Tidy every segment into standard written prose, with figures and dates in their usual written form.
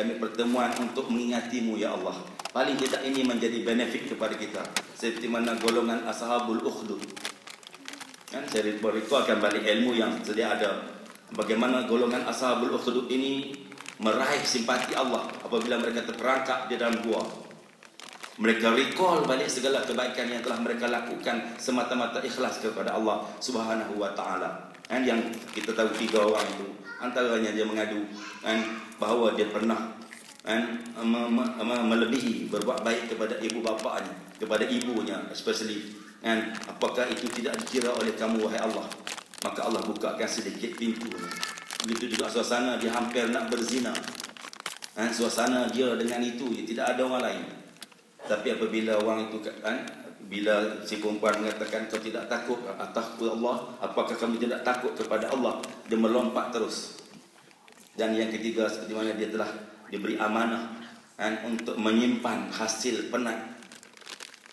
kami pertemuan untuk mengingatimu ya Allah. Paling tidak ini menjadi benefit kepada kita, seperti mana golongan ashabul ukhdud. Kan saya recallkan balik ilmu yang sedia ada, bagaimana golongan ashabul ukhdud ini meraih simpati Allah apabila mereka terperangkap di dalam gua. Mereka recall balik segala kebaikan yang telah mereka lakukan semata-mata ikhlas kepada Allah Subhanahu wa taala. Dan yang kita tahu 3 orang itu, antaranya dia mengadu bahawa dia pernah melebihi berbuat baik kepada ibu bapanya, kepada ibunya especially. Apakah itu tidak dikira oleh kamu wahai Allah? Maka Allah bukakan sedikit pintu. Begitu juga suasana dia hampir nak berzina. Suasana dia dengan itu, dia tidak ada orang lain. Tapi apabila orang itu bila si perempuan mengatakan kau tidak takut atas Allah, apakah kamu tidak takut kepada Allah? Dia melompat terus. Dan yang ketiga, seperti mana dia telah diberi amanah untuk menyimpan hasil penat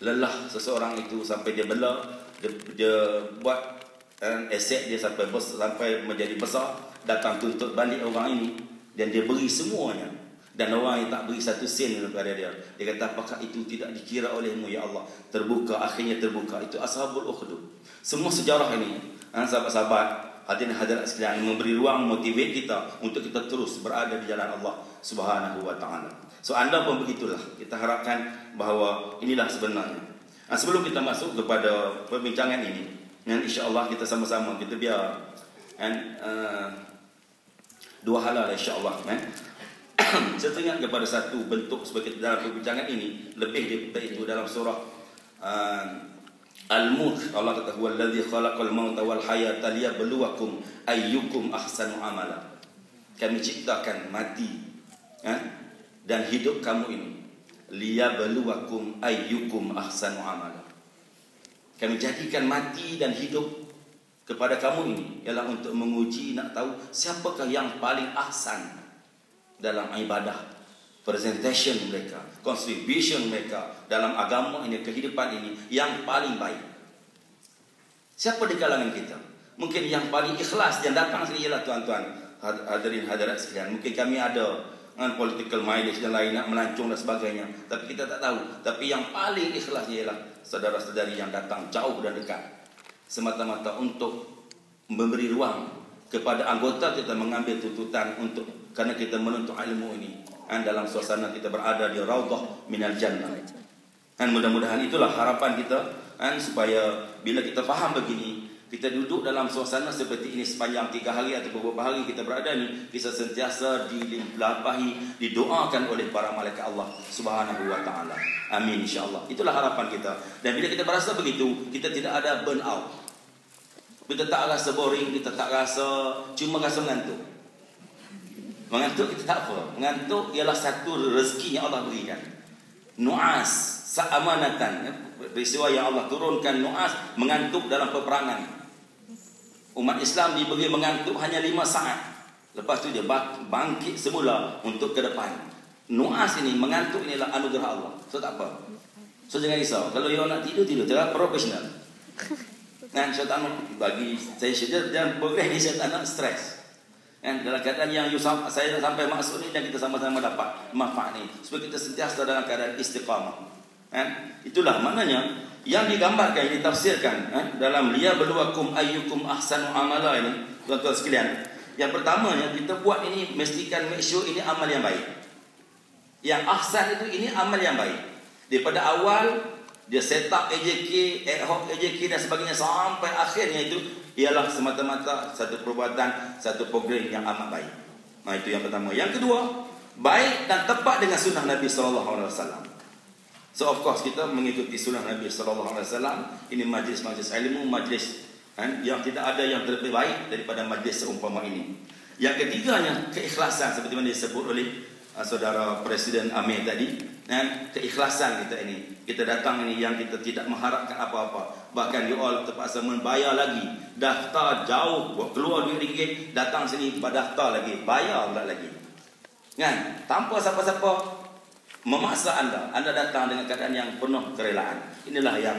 lelah seseorang itu sampai dia bela, dia buat aset dia sampai menjadi besar, datang tuntut balik orang ini dan dia beri semuanya. Dan orang yang tak beri satu sen kepada dia, dia kata apakah itu tidak dikira olehmu ya Allah? Terbuka, akhirnya terbuka. Itu ashabul ukhdud. Semua sejarah ini, sahabat-sahabat, hadirin hadirat sekalian, memberi ruang motivate kita untuk kita terus berada di jalan Allah Subhanahu wa taala. So anda pun begitulah. Kita harapkan bahawa inilah sebenarnya. Sebelum kita masuk kepada perbincangan ini, dan insya-Allah kita sama-sama kita biar dua hal insya-Allah saya teringat kepada satu bentuk sebagai dalam perbincangan ini lebih daripada itu dalam surah Al-Mulk. Allah kata huwallazi khalaqal mauta wal hayata liyabluwakum ayyukum ahsanu amala. Kami ciptakan mati dan hidup kamu ini liyabluwakum ayyukum ahsanu amala. Kami jadikan mati dan hidup kepada kamu ini ialah untuk menguji, nak tahu siapakah yang paling ahsan dalam ibadah, presentation mereka, contribution mereka dalam agama ini, kehidupan ini yang paling baik. Siapa di kalangan kita? Mungkin yang paling ikhlas yang datang sini ialah tuan-tuan hadirin hadirat sekalian. Mungkin kami ada political mileage dan lain nak melancong dan sebagainya, tapi kita tak tahu. Tapi yang paling ikhlas ialah saudara-saudari yang datang jauh dan dekat, semata-mata untuk memberi ruang kepada anggota kita mengambil tuntutan untuk, karena kita menuntut ilmu ini dalam suasana kita berada di raudhah minal jannah. Dan mudah-mudahan itulah harapan kita supaya bila kita faham begini, kita duduk dalam suasana seperti ini sepanjang 3 hari atau beberapa hari kita berada ni, kita sentiasa dilimpahi, didoakan oleh para malaikat Allah Subhanahu wa taala. Amin insya-Allah. Itulah harapan kita. Dan bila kita berasa begitu, kita tidak ada burn out. Kita tak rasa boring, kita tak rasa, cuma rasa mengantuk. Mengantuk kita tak apa. Mengantuk ialah satu rezeki yang Allah berikan. Nu'as sa'amanatan. Peristiwa yang Allah turunkan nu'as, mengantuk dalam peperangan. Umat Islam diberi mengantuk hanya 5 saat. Lepas tu dia bangkit semula untuk ke depan. Nu'as ini, mengantuk inilah anugerah Allah. So tak apa. So jangan risau. Kalau you nak tidur, cara profesional. Dan saya tak nak bagi saya saja dan program ini saya tak nak stres. Dalam keadaan yang saya sampai masuk ni dan kita sama-sama dapat manfaat ni supaya kita sentiasa dalam keadaan istiqamah. Itulah maknanya yang digambarkan, yang ditafsirkan dalam liyabluwakum ayyukum ahsanu amala ini, tuan-tuan sekalian. Yang pertamanya kita buat ini mestikan make sure ini amal yang baik. Yang ahsan itu ini amal yang baik. Daripada awal dia set up AJK, ad hoc AJK dan sebagainya sampai akhirnya itu ialah semata-mata satu perbuatan, satu program yang amat baik. Itu yang pertama. Yang kedua, baik dan tepat dengan sunnah Nabi SAW. So of course kita mengikuti sunnah Nabi SAW. Ini majlis-majlis ilmu, majlis yang tidak ada yang terlebih baik daripada majlis seumpama ini. Yang ketiganya, keikhlasan seperti mana disebut oleh saudara Presiden Amir tadi. Keikhlasan kita ini, kita datang ini yang kita tidak mengharapkan apa-apa, bahkan you all terpaksa membayar lagi, daftar jauh, keluar duit ringgit, datang sini berdaftar lagi, bayar pula lagi tanpa siapa-siapa memaksa anda datang dengan keadaan yang penuh kerelaan. Inilah yang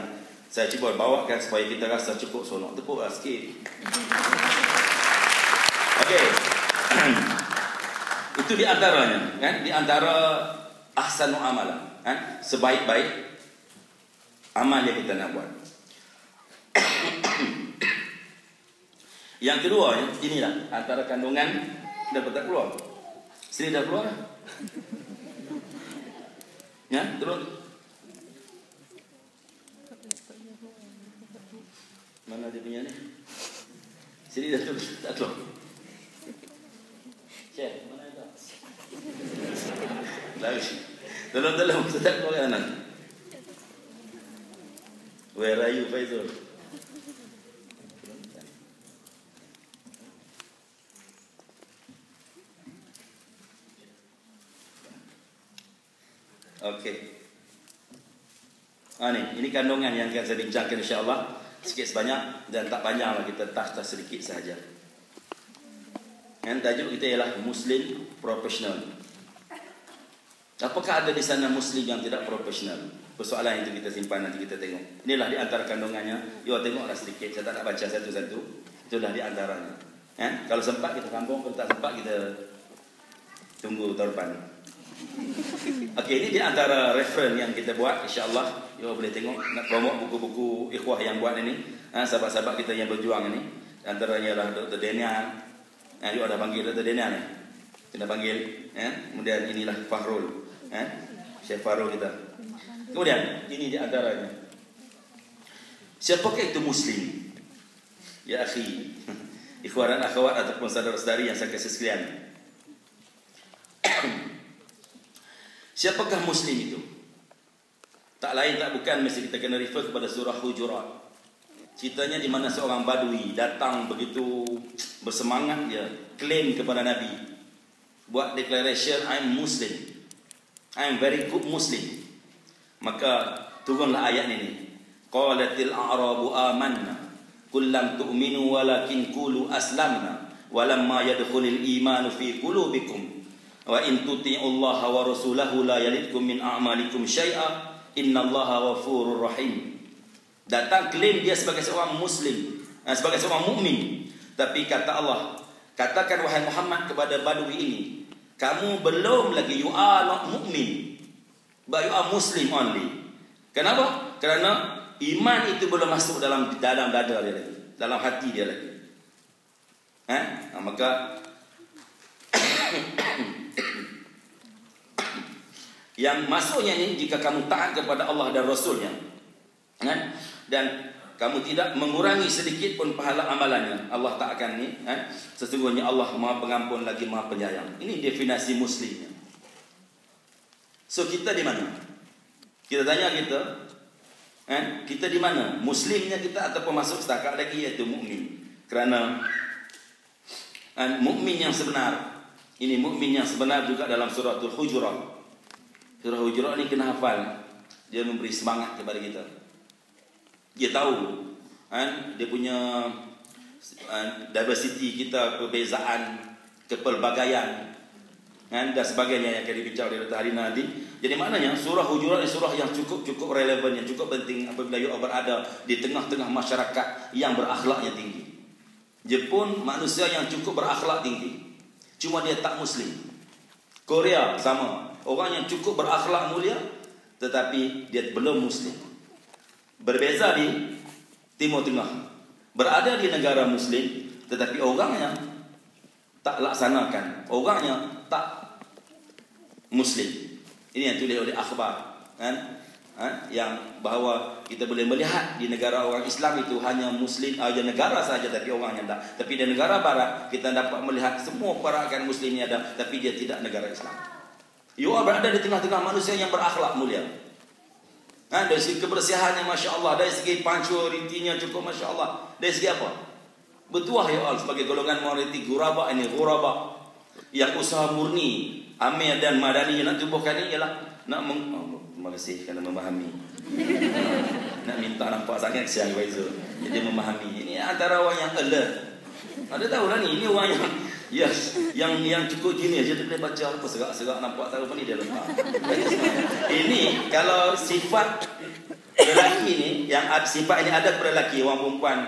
saya cuba bawakan supaya kita rasa cukup sonok. Tepuklah sikit. Okey. Itu di antaranya, kan? Di antara ahsanu amala, kan? Sebaik-baik amal yang kita nak buat. Yang kedua, inilah antara kandungan dah tak keluar. Sini dah keluar. Ya, terus. Mana dia punya ni? Sini dah terus tak keluar. Cek, mana itu? Lalu, tolong tak keluar kanan. Where are you, Faizul? Okey. Ini kandungan yang akan saya bincangkan insya-Allah sikit sebanyak dan tak panjanglah, kita touch sedikit sahaja. Yang tajuk kita ialah Muslim profesional. Apakah ada di sana Muslim yang tidak profesional? Persoalan itu kita simpan, nanti kita tengok. Inilah di antara kandungannya. You tengoklah sedikit, saya tak nak baca satu-satu. Itulah di antaranya. Kalau sempat kita sambung, kalau tak sempat kita tunggu tahun depan. Okey, ini di antara referen yang kita buat, insya-Allah. You boleh tengok, nak promote buku-buku ikhwah yang buat ini. Sahabat-sahabat kita yang berjuang ini. Antaranya adalah Dr. Daniel. You ada panggil Dr. Daniel ni. Kena panggil. Kemudian inilah Fahrul. Syekh Fahrul kita. Kemudian ini di antaranya. Siapakah itu Muslim? Ya akhi, ikhwan dan akhwat ataupun saudara-saudari yang saya kasih sekalian. Siapakah Muslim itu? Tak lain tak bukan mesti kita kena refer kepada surah Hujurat. Ceritanya di mana seorang badui datang begitu bersemangat, dia claim kepada Nabi, buat declaration, I'm Muslim, I'm very good Muslim. Maka turunlah ayat ini. Qalatil a'rabu amanna qul lam tu'minu walakin qulu aslamna walamma yadkhulul imanu fi qulubikum wa in tuti'ullaha wa rasulahu la yalidkum min a'malikum syai'a innallaha ghafurur rahim. Datang klaim dia sebagai seorang Muslim, sebagai seorang mukmin, tapi kata Allah, katakan wahai Muhammad kepada badui ini, kamu belum lagi, you are not mukmin, but you are Muslim only. Kenapa? Kerana iman itu belum masuk dalam dada dia lagi, dalam hati dia lagi. Maka yang masuknya ini jika kamu taat kepada Allah dan Rasulnya, dan kamu tidak mengurangi sedikit pun pahala amalannya, Allah tak akan ni. Sesungguhnya Allah Maha Pengampun lagi Maha Penyayang. Ini definisi Muslimnya. So kita di mana? Kita tanya kita di mana? Muslimnya kita ataupun masuk setakat lagi iaitu mukmin. Kerana mukmin yang sebenar, ini mukmin yang sebenar juga dalam suratul Hujurat. Surah Hujurat ni kena hafal. Dia memberi semangat kepada kita. Dia tahu dia punya diversity kita, perbezaan, kepelbagaian dan sebagainya yang akan dibincang oleh Dr. Harina nanti. Jadi maknanya surah Hujurat ni surah yang cukup relevan, yang cukup penting apabila you berada di tengah-tengah masyarakat yang berakhlaknya tinggi. Dia pun manusia yang cukup berakhlak tinggi, cuma dia tak Muslim. Korea sama, orang yang cukup berakhlak mulia tetapi dia belum Muslim. Berbeza di Timur Tengah, berada di negara Muslim tetapi orangnya tak laksanakan, orangnya tak Muslim. Ini yang tulis oleh akhbar, yang bahawa kita boleh melihat di negara orang Islam itu hanya Muslim, negara saja tapi orangnya tak. Tapi di negara Barat kita dapat melihat semua pergerakan Muslimnya ada, tapi dia tidak negara Islam. You berada di tengah-tengah manusia yang berakhlak mulia. Dari segi kebersihannya Masya Allah, dari segi punctuality-nya cukup Masya Allah, dari segi apa? Bertuah ya Allah sebagai golongan minoriti ghuraba ini, ghuraba yang usaha murni Amir dan Madani yang nak tubuhkan ini ialah nak terima kasih kerana memahami. Nak minta nampak sangat siang Faizul. Jadi memahami. Ini antara orang yang alert. Ada tahu lah ni, ini orang yang cukup gini aja dia boleh baca apa serak-serak nampak tahu apa ni dia letak. Ini kalau sifat lelaki ni, yang sifat ini ada pada lelaki, orang perempuan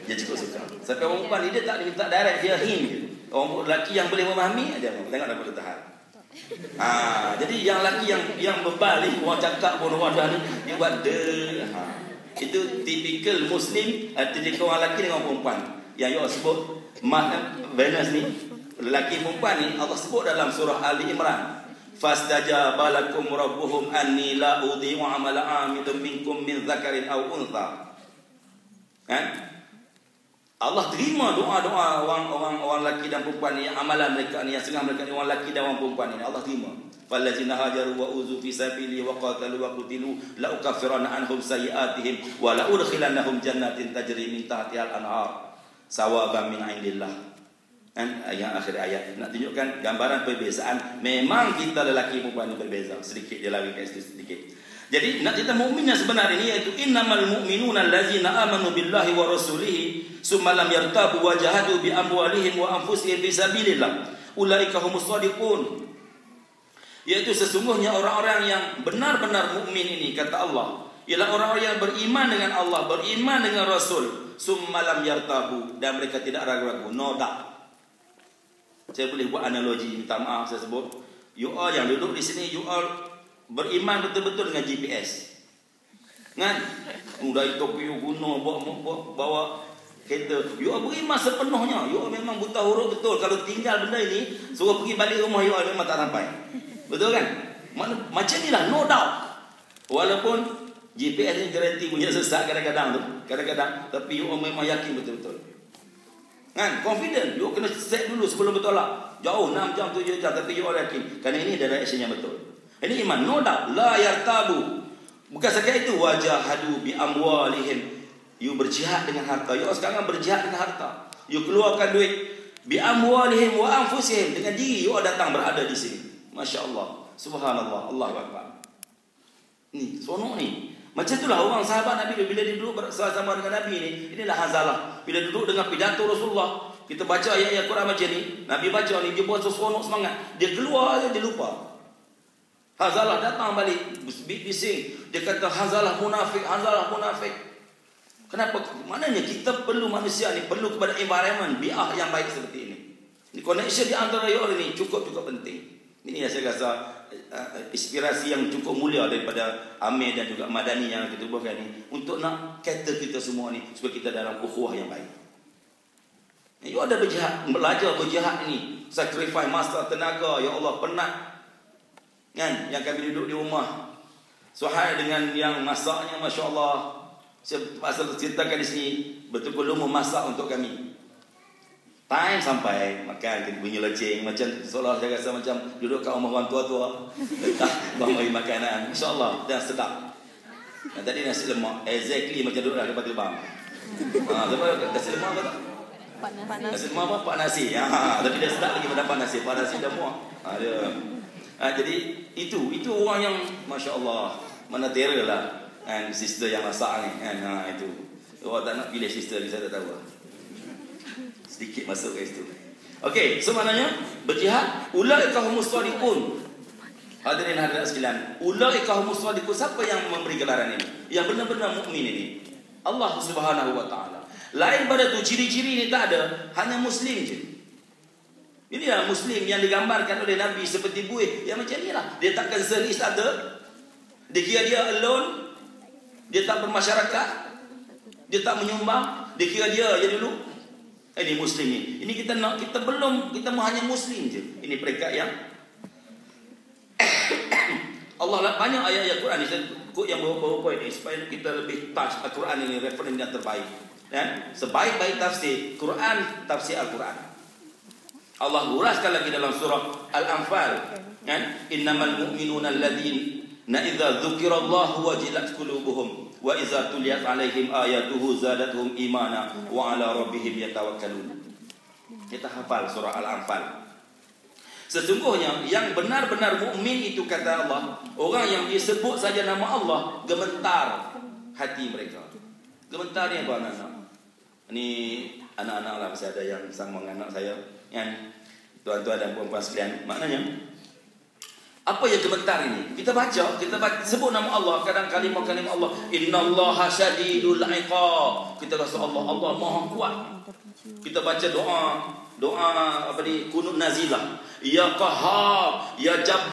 dia cukup suka. Sampai orang perempuan ni dia tak minta direct, dia hint. Orang lelaki yang boleh memahami aja, tengok dah boleh tahan. Jadi yang lelaki yang berbalik, orang cakap pun orang dah ni, dia buat itu tipikal Muslim, tipikal orang lelaki dengan perempuan. Yang you sebut Venus ni, lelaki perempuan ni Allah sebut dalam surah Ali Imran. Fastajaba lakum rabbuhum anni la udhi'u amala 'amilin minkum min dzakarin aw untha. Kan? Allah terima doa-doa orang lelaki dan perempuan ni, amalan mereka ni, yang setengah mereka ni orang lelaki dan orang perempuan ni, Allah terima. Fallazina hajaru wa uzu fi sabili wa qatalu wa qutilu la ukaffiranna anhum sayiatihim wa la udkhilannahum jannatin tajri min tahtiha al-anhar sawaban min 'indillah. Kan yang akhir ayat nak tunjukkan gambaran perbezaan. Memang kita lelaki perempuan ni berbeza sedikit, dia lawikan sedikit. Jadi nak cerita mukmin yang sebenar ini iaitu innamal mu'minuna allazina amanu billahi wa rasulihi summa lam yartabu wa jahadu bi amwalihim wa anfusihim fi sabilillah ulaika humus shadiqun. Iaitu sesungguhnya orang-orang yang benar-benar mukmin ini, kata Allah, ialah orang-orang yang beriman dengan Allah, beriman dengan Rasul, summa lam yartabu, dan mereka tidak ragu-ragu, no doubt. Saya boleh buat analogi, minta maaf saya sebut. You all yang duduk di sini, you all beriman betul-betul dengan GPS. Kan? Dari Tokyo gunung bawa kereta. You all beriman sepenuhnya. You all memang buta huruf betul. Kalau tinggal benda ini, suruh pergi balik rumah, you all memang tak sampai. Betul kan? Macam inilah, no doubt. Walaupun GPS ni garanti punya sesat kadang-kadang tu. Kadang-kadang. Tapi you all memang yakin betul-betul. Kan? Confident. You kena set dulu sebelum bertolak. Jauh 6 jam, 7 jam. Tapi you all yakin. Kerana ini direction yang betul. Ini iman. No doubt. La yartabu. Bukan sekali itu. Wajahadu bi amwalihim. You berjihad dengan harta. You sekarang berjihad dengan harta. You keluarkan duit. Bi amwalihim wa anfusihim. Dengan diri you datang berada di sini. Masya Allah. Subhanallah. Allahu Akbar. Ni. Sonok ni. Macam itulah orang sahabat Nabi bila dia duduk bersama dengan Nabi ni. Inilah Hanzalah. Bila duduk dengan pidato Rasulullah. Kita baca ayat-ayat Quran macam ni. Nabi baca ni. Dia buat seronok semangat. Dia keluar je dia lupa. Hanzalah datang balik. Bising. Dia kata Hanzalah munafik. Hanzalah munafik. Kenapa? Maknanya kita perlu manusia ni. Perlu kepada environment. Bi'ah yang baik seperti ini. Ini connection di antara orang ni cukup-cukup penting. Ini yang saya rasa inspirasi yang cukup mulia daripada Amir dan juga Madani yang kita buatkan ni untuk nak cater kita semua ni supaya kita dalam ukhuwah yang baik. You ada berjihad, belajar berjihad ni, sacrifice masa, tenaga, ya Allah, penat. Kan? Yang kami duduk di rumah, Suhail dengan yang masaknya, Masya Allah. Saya pasal ceritakan di sini, betul-betul memasak untuk kami. Time sampai makan bunyi lecing macam seolah saya rasa macam duduk kat rumah orang tua-tua letak bagi makanan, insya-Allah, dan sedap. Dan tadi nasi lemak exactly macam duduk dekat batu bang. Sebab nasi lemak apa tak? Panas. Nasi lemak apa? Pak nasi. Tapi dia sedap lagi mendapat nasi. Pak nasi dah muak. Jadi itu orang yang masya-Allah, mana terror lah. And sister yang masak ni kan, itu. Awak tak nak pilih sister ni, saya tak tahu. Sedikit masuk ke situ. Okey, so maknanya berjihad, ulaika humus shadiqun. Hadirin hadirat sekalian, ulaika humus shadiqun. Siapa yang memberi gelaran ini? Yang benar-benar mukmin ini. Allah Subhanahu wa taala. Lain pada tu ciri-ciri ini tak ada, hanya muslim je. Inilah muslim yang digambarkan oleh Nabi seperti buih. Yang macam inilah. Dia takkan selis ada. Dia kira dia alone. Dia tak bermasyarakat. Dia tak menyumbang. Dia kira dia je dulu. Ini muslim ni. Ini kita nak, kita belum, kita hanya muslim je. Ini mereka yang Allah banyak ayat-ayat Quran ni. Saya ikut yang beberapa poin ni supaya kita lebih touch Al-Quran ini referensi yang terbaik. Dan sebaik-baik tafsir Quran, tafsir Al-Quran. Allah uraskan lagi dalam surah Al-Anfal. Kan? Innamal mu'minuna alladzina idza dzukirallahu wajilat qulubuhum wa iza tuliyat alaihim ayatuhu zadatuhum imana wa ala rabbihim yatawakkalun. Kita hafal surah Al-Anfal. Sesungguhnya yang benar-benar mukmin itu, kata Allah, orang yang disebut saja nama Allah, gemetar hati mereka. Gemetar ni apa anak-anak? Ini anak-anak lah, masih ada yang sama dengan anak saya, kan? Tuan-tuan dan puan-puan sekalian. Maknanya apa yang gemetar ini? Kita baca, sebut nama Allah, kadang kalimah-kalimah Allah. Innallaha syadidul iqab. Kita rasa Allah Maha kuat. Kita baca doa doa apa ni, kunut nazilah. Ya Qahhar, ya Jabbar.